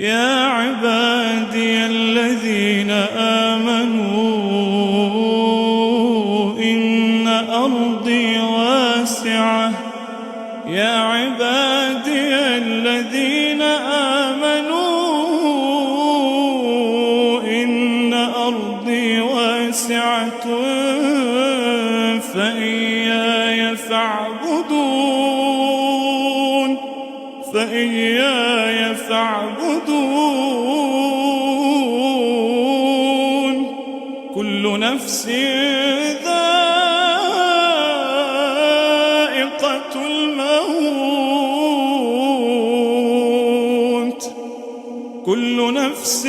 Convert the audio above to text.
يا عبادي الذين آمنوا إن أرضي واسعة يا عبادي الذين آمنوا إن أرضي واسعة فإياي فاعبدون كل نفس ذائقة الموت كل نفس